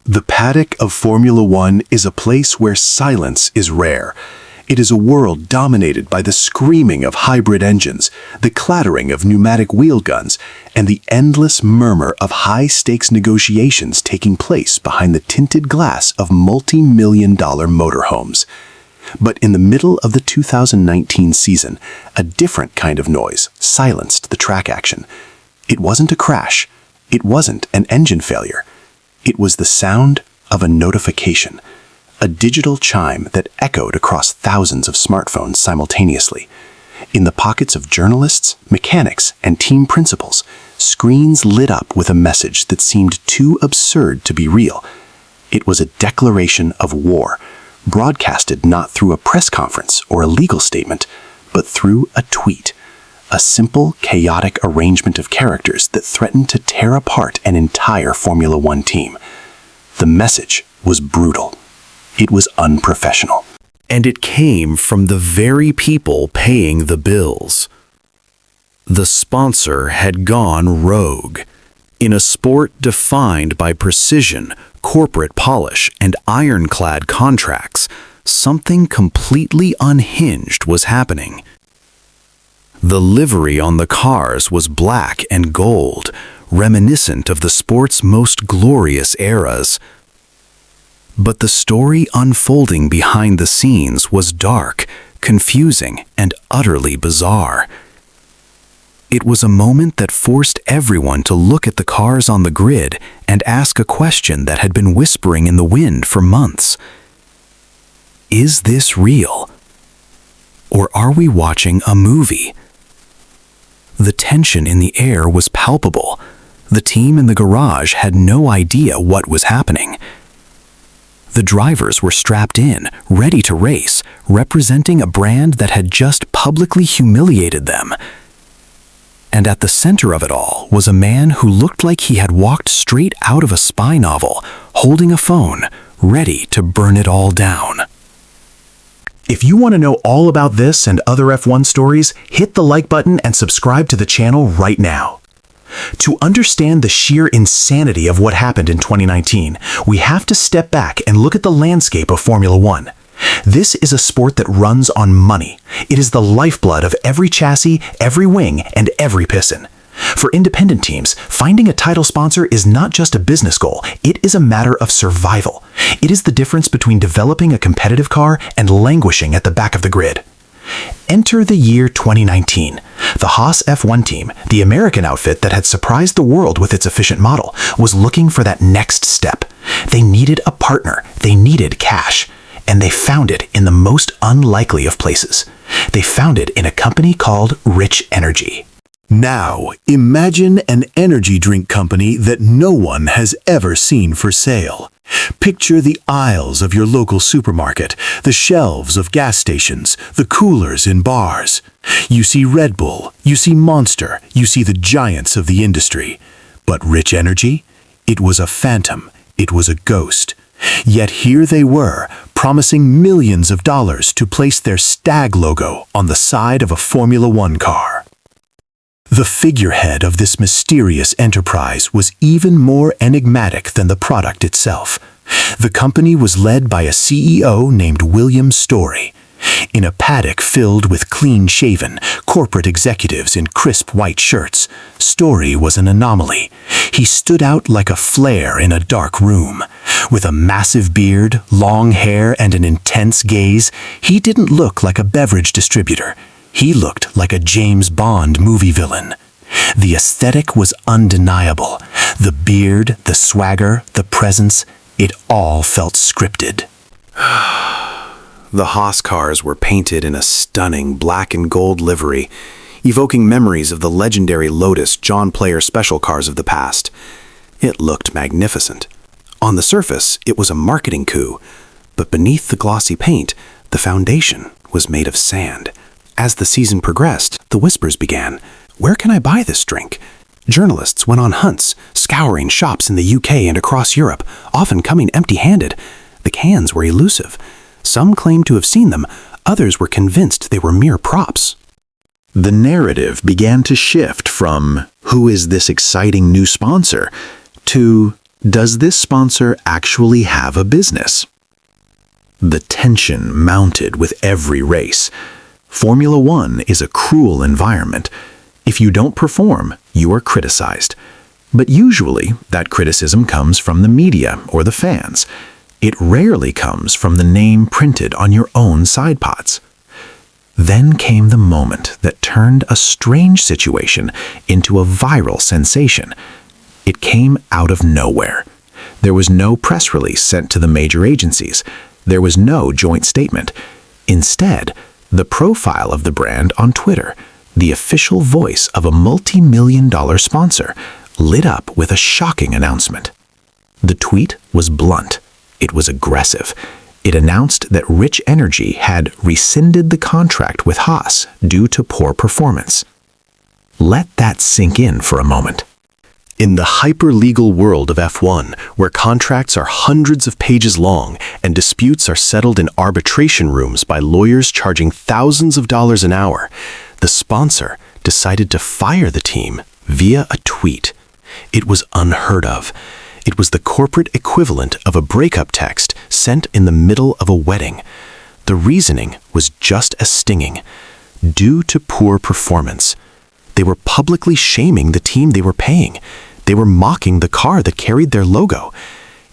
The paddock of Formula One is a place where silence is rare. It is a world dominated by the screaming of hybrid engines, the clattering of pneumatic wheel guns, and the endless murmur of high-stakes negotiations taking place behind the tinted glass of multi-million-dollar motorhomes. But in the middle of the 2019 season, a different kind of noise silenced the track action. It wasn't a crash. It wasn't an engine failure. It was the sound of a notification, a digital chime that echoed across thousands of smartphones simultaneously. In the pockets of journalists, mechanics, and team principals, screens lit up with a message that seemed too absurd to be real. It was a declaration of war, broadcasted not through a press conference or a legal statement, but through a tweet. A simple, chaotic arrangement of characters that threatened to tear apart an entire Formula One team. The message was brutal. It was unprofessional. And it came from the very people paying the bills. The sponsor had gone rogue. In a sport defined by precision, corporate polish, and ironclad contracts, something completely unhinged was happening. The livery on the cars was black and gold, reminiscent of the sport's most glorious eras. But the story unfolding behind the scenes was dark, confusing, and utterly bizarre. It was a moment that forced everyone to look at the cars on the grid and ask a question that had been whispering in the wind for months. Is this real? Or are we watching a movie? The tension in the air was palpable. The team in the garage had no idea what was happening. The drivers were strapped in, ready to race, representing a brand that had just publicly humiliated them. And at the center of it all was a man who looked like he had walked straight out of a spy novel, holding a phone, ready to burn it all down. If you want to know all about this and other F1 stories, hit the like button and subscribe to the channel right now. To understand the sheer insanity of what happened in 2019, we have to step back and look at the landscape of Formula One. This is a sport that runs on money. It is the lifeblood of every chassis, every wing, and every piston. For independent teams, finding a title sponsor is not just a business goal, it is a matter of survival. It is the difference between developing a competitive car and languishing at the back of the grid. Enter the year 2019. The Haas F1 team, the American outfit that had surprised the world with its efficient model, was looking for that next step. They needed a partner, they needed cash, and they found it in the most unlikely of places. They found it in a company called Rich Energy. Now, imagine an energy drink company that no one has ever seen for sale. Picture the aisles of your local supermarket, the shelves of gas stations, the coolers in bars. You see Red Bull, you see Monster, you see the giants of the industry. But Rich Energy? It was a phantom, it was a ghost. Yet here they were, promising millions of dollars to place their stag logo on the side of a Formula One car. The figurehead of this mysterious enterprise was even more enigmatic than the product itself. The company was led by a CEO named William Storey. In a paddock filled with clean-shaven, corporate executives in crisp white shirts, Storey was an anomaly. He stood out like a flare in a dark room. With a massive beard, long hair, and an intense gaze, he didn't look like a beverage distributor. He looked like a James Bond movie villain. The aesthetic was undeniable. The beard, the swagger, the presence, it all felt scripted. The Haas cars were painted in a stunning black and gold livery, evoking memories of the legendary Lotus John Player special cars of the past. It looked magnificent. On the surface, it was a marketing coup, but beneath the glossy paint, the foundation was made of sand. As the season progressed, the whispers began. Where can I buy this drink? Journalists went on hunts, scouring shops in the UK and across Europe, often coming empty-handed. The cans were elusive. Some claimed to have seen them, others were convinced they were mere props. The narrative began to shift from, "Who is this exciting new sponsor?" to, Does this sponsor actually have a business? The tension mounted with every race. Formula One is a cruel environment. If you don't perform, you are criticized. But usually, that criticism comes from the media or the fans. It rarely comes from the name printed on your own side pods. Then came the moment that turned a strange situation into a viral sensation. It came out of nowhere. There was no press release sent to the major agencies. There was no joint statement. Instead, the profile of the brand on Twitter, the official voice of a multi-million-dollar sponsor, lit up with a shocking announcement. The tweet was blunt. It was aggressive. It announced that Rich Energy had rescinded the contract with Haas due to poor performance. Let that sink in for a moment. In the hyper-legal world of F1, where contracts are hundreds of pages long and disputes are settled in arbitration rooms by lawyers charging thousands of dollars an hour, the sponsor decided to fire the team via a tweet. It was unheard of. It was the corporate equivalent of a breakup text sent in the middle of a wedding. The reasoning was just as stinging. Due to poor performance. They were publicly shaming the team they were paying. They were mocking the car that carried their logo.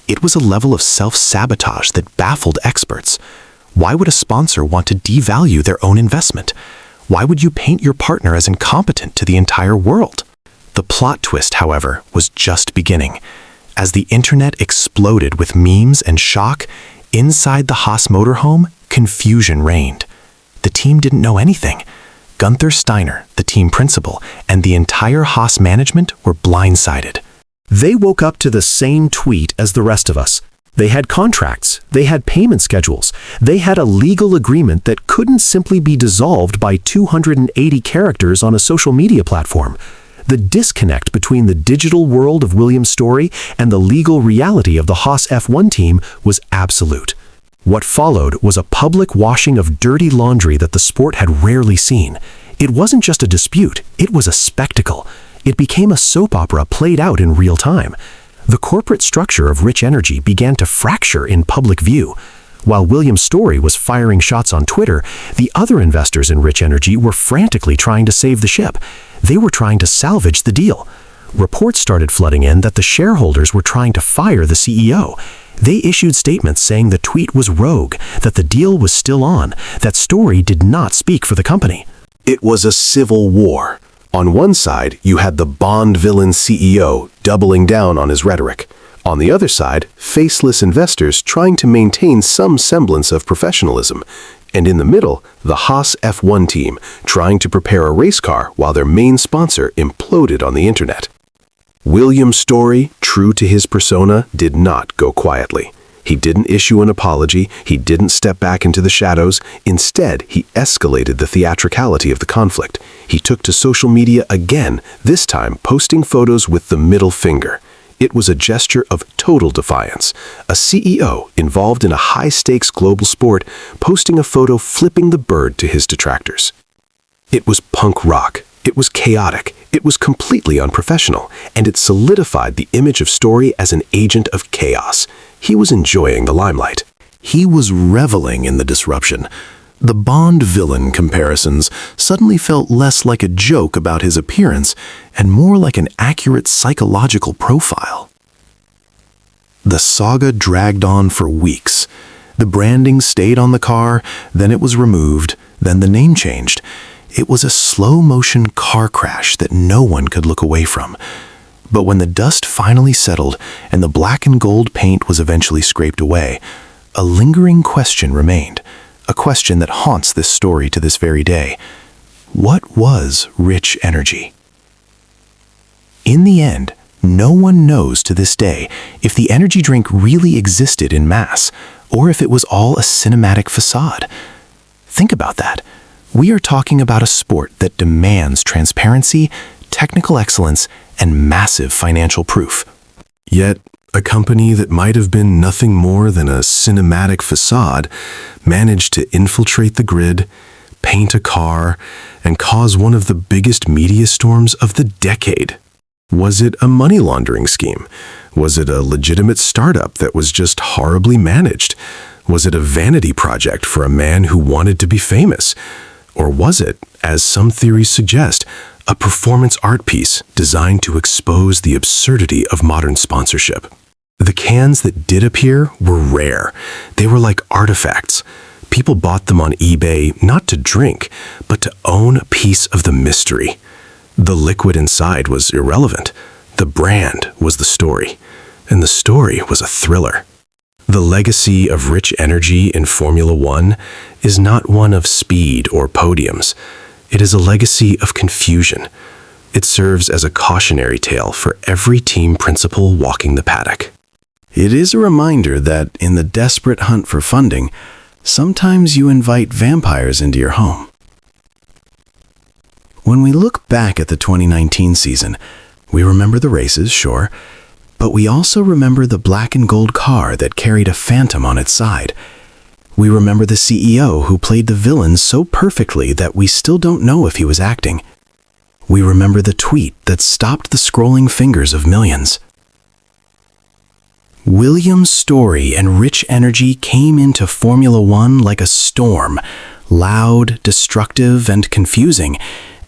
It was a level of self-sabotage that baffled experts. Why would a sponsor want to devalue their own investment? Why would you paint your partner as incompetent to the entire world? The plot twist, however, was just beginning. As the internet exploded with memes and shock, inside the Haas motorhome, confusion reigned. The team didn't know anything. Gunther Steiner, the team principal, and the entire Haas management were blindsided. They woke up to the same tweet as the rest of us. They had contracts, they had payment schedules, they had a legal agreement that couldn't simply be dissolved by 280 characters on a social media platform. The disconnect between the digital world of William Storey and the legal reality of the Haas F1 team was absolute. What followed was a public washing of dirty laundry that the sport had rarely seen. It wasn't just a dispute, it was a spectacle. It became a soap opera played out in real time. The corporate structure of Rich Energy began to fracture in public view. While William Storey was firing shots on Twitter, the other investors in Rich Energy were frantically trying to save the ship. They were trying to salvage the deal. Reports started flooding in that the shareholders were trying to fire the CEO. They issued statements saying the tweet was rogue, that the deal was still on, that Storey did not speak for the company. It was a civil war. On one side, you had the Bond villain CEO doubling down on his rhetoric. On the other side, faceless investors trying to maintain some semblance of professionalism. And in the middle, the Haas F1 team trying to prepare a race car while their main sponsor imploded on the internet. William Storey, true to his persona, did not go quietly. He didn't issue an apology, he didn't step back into the shadows. Instead, he escalated the theatricality of the conflict. He took to social media again, this time posting photos with the middle finger. It was a gesture of total defiance. A CEO involved in a high-stakes global sport posting a photo flipping the bird to his detractors. It was punk rock. It was chaotic. It was completely unprofessional, and it solidified the image of Storey as an agent of chaos. He was enjoying the limelight. He was reveling in the disruption. The Bond villain comparisons suddenly felt less like a joke about his appearance and more like an accurate psychological profile. The saga dragged on for weeks. The branding stayed on the car, then it was removed, then the name changed. It was a slow-motion car crash that no one could look away from. But when the dust finally settled and the black and gold paint was eventually scraped away, a lingering question remained, a question that haunts this story to this very day. What was Rich Energy? In the end, no one knows to this day if the energy drink really existed in mass, or if it was all a cinematic facade. Think about that. We are talking about a sport that demands transparency, technical excellence, and massive financial proof. Yet, a company that might have been nothing more than a cinematic facade managed to infiltrate the grid, paint a car, and cause one of the biggest media storms of the decade. Was it a money laundering scheme? Was it a legitimate startup that was just horribly managed? Was it a vanity project for a man who wanted to be famous? Or was it, as some theories suggest, a performance art piece designed to expose the absurdity of modern sponsorship? The cans that did appear were rare. They were like artifacts. People bought them on eBay not to drink, but to own a piece of the mystery. The liquid inside was irrelevant. The brand was the story, and the story was a thriller. The legacy of rich energy in Formula One is not one of speed or podiums. It is a legacy of confusion. It serves as a cautionary tale for every team principal walking the paddock. It is a reminder that in the desperate hunt for funding, sometimes you invite vampires into your home. When we look back at the 2019 season, we remember the races, sure, but we also remember the black and gold car that carried a phantom on its side. We remember the CEO who played the villain so perfectly that we still don't know if he was acting. We remember the tweet that stopped the scrolling fingers of millions. Williams' story and rich energy came into Formula One like a storm, loud, destructive, and confusing,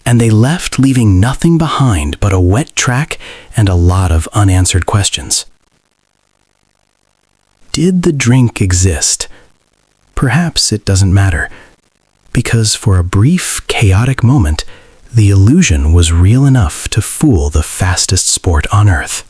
and they left leaving nothing behind but a wet track and a lot of unanswered questions. Did the drink exist? Perhaps it doesn't matter, because for a brief, chaotic moment, the illusion was real enough to fool the fastest sport on Earth.